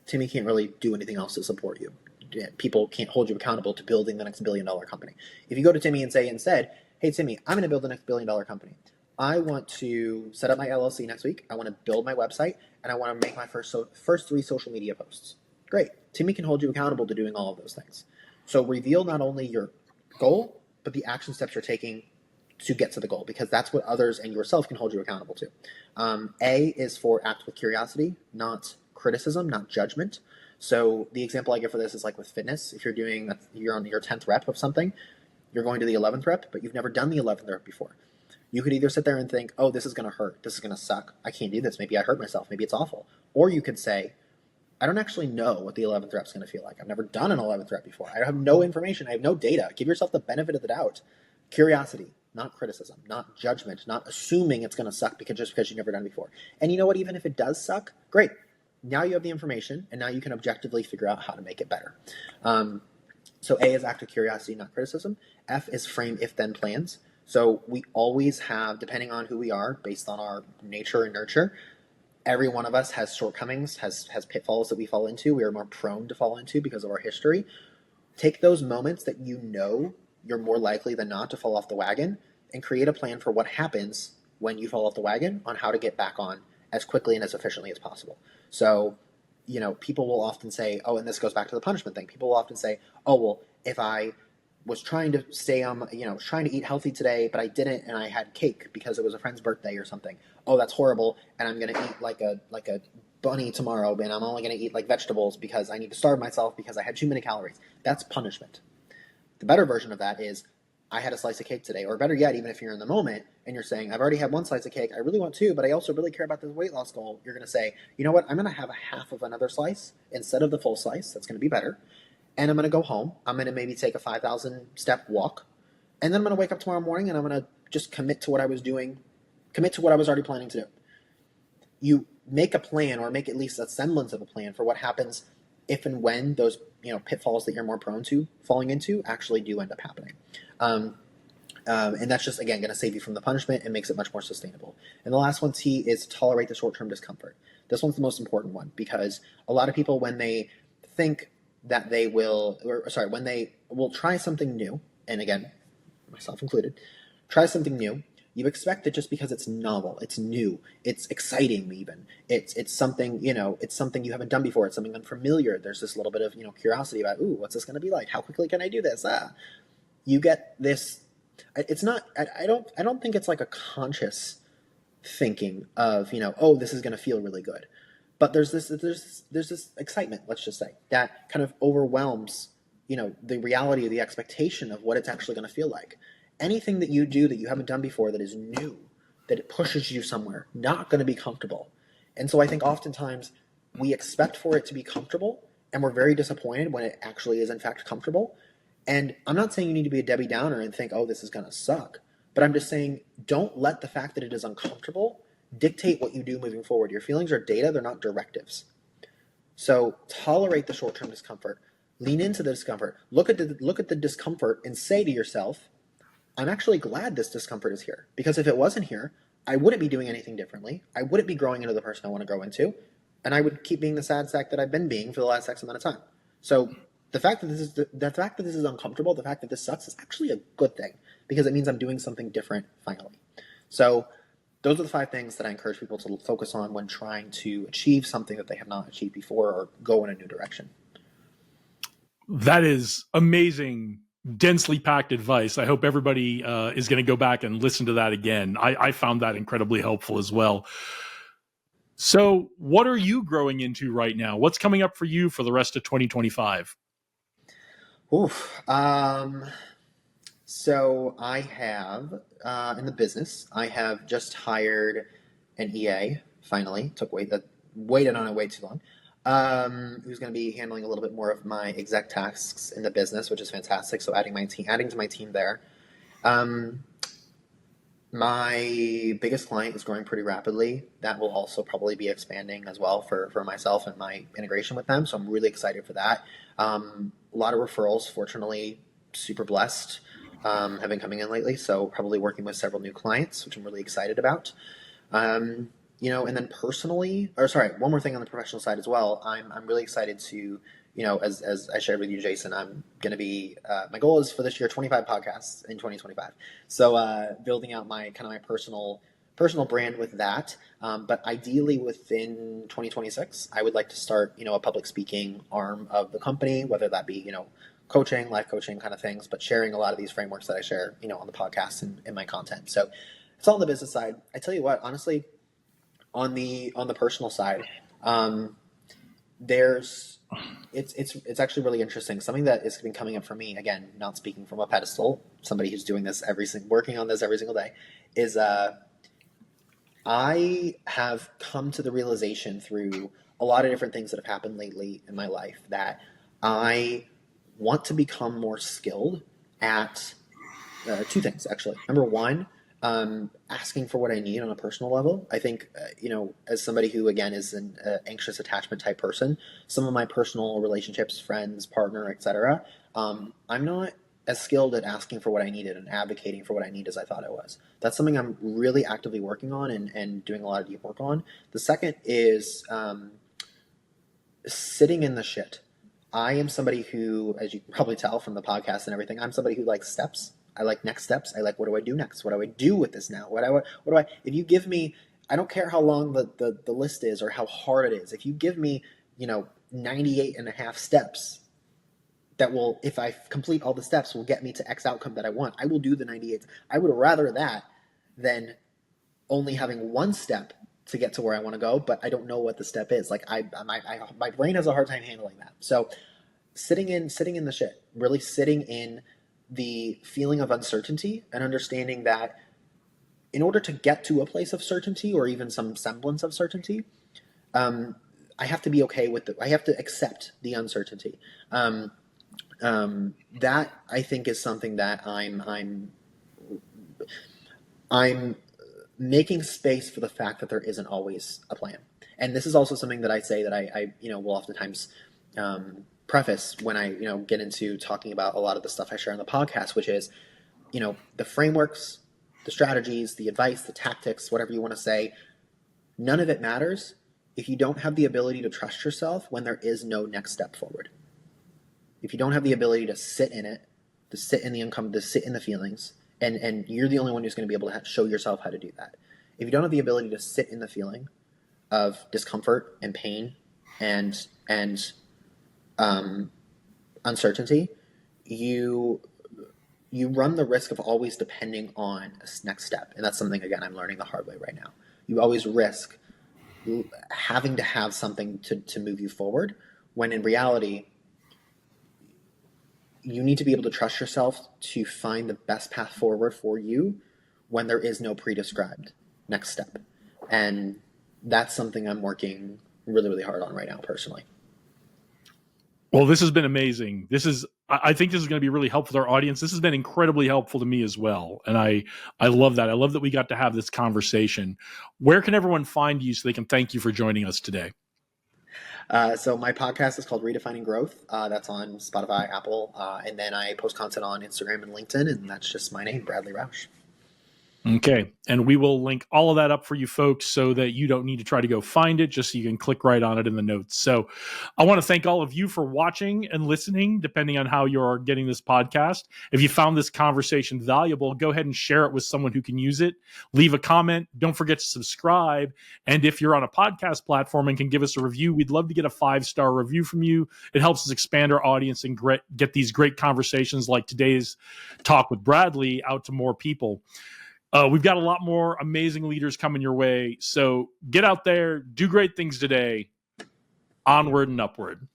Timmy can't really do anything else to support you. People can't hold you accountable to building the next $1 billion company. If you go to Timmy and say instead, hey, Timmy, I'm going to build the next $1 billion company. I want to set up my LLC next week. I want to build my website, and I want to make my first 3 social media posts. Great. Timmy can hold you accountable to doing all of those things. So reveal not only your goal, but the action steps you're taking to get to the goal, because that's what others and yourself can hold you accountable to. A is for act with curiosity, not criticism, not judgment. So the example I give for this is like with fitness. If you're on your 10th rep of something, you're going to the 11th rep, but you've never done the 11th rep before. You could either sit there and think, oh, this is going to hurt. This is going to suck. I can't do this. Maybe I hurt myself. Maybe it's awful. Or you could say, I don't actually know what the 11th rep is going to feel like. I've never done an 11th rep before. I have no information. I have no data. Give yourself the benefit of the doubt. Curiosity, not criticism, not judgment, not assuming it's going to suck just because you've never done it before. And you know what? Even if it does suck, great. Now you have the information, and now you can objectively figure out how to make it better. So A is act with curiosity, not criticism. F is frame if-then plans. So we always have, depending on who we are, based on our nature and nurture, every one of us has shortcomings, has pitfalls that we fall into. We are more prone to fall into because of our history. Take those moments that you're more likely than not to fall off the wagon and create a plan for what happens when you fall off the wagon on how to get back on as quickly and as efficiently as possible. So, people will often say, oh, and this goes back to the punishment thing. People will often say, oh, well, if I was trying to stay on, trying to eat healthy today, but I didn't, and I had cake because it was a friend's birthday or something. Oh, that's horrible, and I'm gonna eat like a bunny tomorrow, and I'm only gonna eat like vegetables because I need to starve myself because I had too many calories. That's punishment. The better version of that is, I had a slice of cake today, or better yet, even if you're in the moment and you're saying, I've already had one slice of cake, I really want two, but I also really care about this weight loss goal. You're going to say, you know what, I'm going to have a half of another slice instead of the full slice. That's going to be better. And I'm going to go home. I'm going to maybe take a 5,000 step walk. And then I'm going to wake up tomorrow morning and I'm going to just commit to what I was already planning to do. You make a plan, or make at least a semblance of a plan for what happens if and when those pitfalls that you're more prone to falling into actually do end up happening. And that's just, again, going to save you from the punishment and makes it much more sustainable. And the last one, T, is tolerate the short-term discomfort. This one's the most important one, because a lot of people, when they think that they will, when they will try something new, and again, myself included, try something new, you expect that just because it's novel, it's new, it's exciting, even it's something, it's something you haven't done before, it's something unfamiliar. There's this little bit of curiosity about, ooh, what's this going to be like? How quickly can I do this? You get this. It's not. I don't think it's like a conscious thinking of oh, this is going to feel really good, but there's this excitement, let's just say, that kind of overwhelms the reality of the expectation of what it's actually going to feel like. Anything that you do that you haven't done before, that is new, that it pushes you somewhere, not going to be comfortable. And so I think oftentimes we expect for it to be comfortable, and we're very disappointed when it actually is in fact comfortable. And I'm not saying you need to be a Debbie Downer and think, oh, this is going to suck. But I'm just saying, don't let the fact that it is uncomfortable dictate what you do moving forward. Your feelings are data, they're not directives. So tolerate the short-term discomfort. Lean into the discomfort. Look at the discomfort and say to yourself, I'm actually glad this discomfort is here. Because if it wasn't here, I wouldn't be doing anything differently. I wouldn't be growing into the person I want to grow into. And I would keep being the sad sack that I've been being for the last X amount of time. So the fact that this is uncomfortable, the fact that this sucks, is actually a good thing, because it means I'm doing something different finally. So those are the 5 things that I encourage people to focus on when trying to achieve something that they have not achieved before, or go in a new direction. That is amazing, densely packed advice. I hope everybody is going to go back and listen to that again. I found that incredibly helpful as well. So what are you growing into right now? What's coming up for you for the rest of 2025? Oof. So I have, in the business, I have just hired an EA, finally. Waited on it way too long. Who's going to be handling a little bit more of my exec tasks in the business, which is fantastic. So adding to my team there. My biggest client is growing pretty rapidly. That will also probably be expanding as well for myself and my integration with them. So I'm really excited for that. A lot of referrals, fortunately, super blessed, have been coming in lately. So probably working with several new clients, which I'm really excited about. And then personally, one more thing on the professional side as well. I'm really excited to, as I shared with you, Jason, I'm going to be, my goal is for this year, 25 podcasts in 2025. So, building out my personal brand with that. But ideally within 2026, I would like to start, a public speaking arm of the company, whether that be, coaching, life coaching kind of things, but sharing a lot of these frameworks that I share, on the podcast and in my content. So it's all on the business side. I tell you what, honestly, on the personal side, it's actually really interesting. Something that has been coming up for me, again, not speaking from a pedestal, somebody who's doing this working on this every single day, is I have come to the realization through a lot of different things that have happened lately in my life that I want to become more skilled at 2 things, actually. Number 1, asking for what I need on a personal level. I think, as somebody who, again, is an anxious attachment type person, some of my personal relationships, friends, partner, etc., I'm not as skilled at asking for what I needed and advocating for what I need as I thought I was. That's something I'm really actively working on and doing a lot of deep work on. The second is sitting in the shit. I am somebody who, as you can probably tell from the podcast and everything, I'm somebody who likes steps. I like next steps. I like, what do I do next? What do I do with this now? If you give me, I don't care how long the list is or how hard it is. If you give me, 98 and a half steps that will, if I complete all the steps, will get me to X outcome that I want, I will do the 98. I would rather that than only having one step to get to where I want to go, but I don't know what the step is. Like my brain has a hard time handling that. So sitting in the shit, really sitting in the feeling of uncertainty and understanding that in order to get to a place of certainty or even some semblance of certainty, I have to be okay with I have to accept the uncertainty. That I think is something that I'm making space for the fact that there isn't always a plan. And this is also something that I say that I will oftentimes preface when I get into talking about a lot of the stuff I share on the podcast, which is the frameworks, the strategies, the advice, the tactics, whatever you want to say. None of it matters if you don't have the ability to trust yourself when there is no next step forward. If you don't have the ability to sit in it, to sit in the income, to sit in the feelings, and you're the only one who's going to be able to show yourself how to do that. If you don't have the ability to sit in the feeling of discomfort and pain and uncertainty, you run the risk of always depending on a next step. And that's something, again, I'm learning the hard way right now. You always risk having to have something to move you forward, when in reality, you need to be able to trust yourself to find the best path forward for you when there is no pre-described next step. And that's something I'm working really, really hard on right now, personally. Well, this has been amazing. I think this is going to be really helpful to our audience. This has been incredibly helpful to me as well. And I love that. I love that we got to have this conversation. Where can everyone find you so they can thank you for joining us today? So my podcast is called Redefining Growth. That's on Spotify, Apple, and then I post content on Instagram and LinkedIn, and that's just my name, Bradley Rausch. Okay. And we will link all of that up for you folks so that you don't need to try to go find it, just so you can click right on it in the notes. So I want to thank all of you for watching and listening, depending on how you're getting this podcast. If you found this conversation valuable, go ahead and share it with someone who can use it. Leave a comment. Don't forget to subscribe. And if you're on a podcast platform and can give us a review, we'd love to get a 5-star review from you. It helps us expand our audience and get these great conversations like today's talk with Bradley out to more people. We've got a lot more amazing leaders coming your way. So get out there, do great things today. Onward and upward.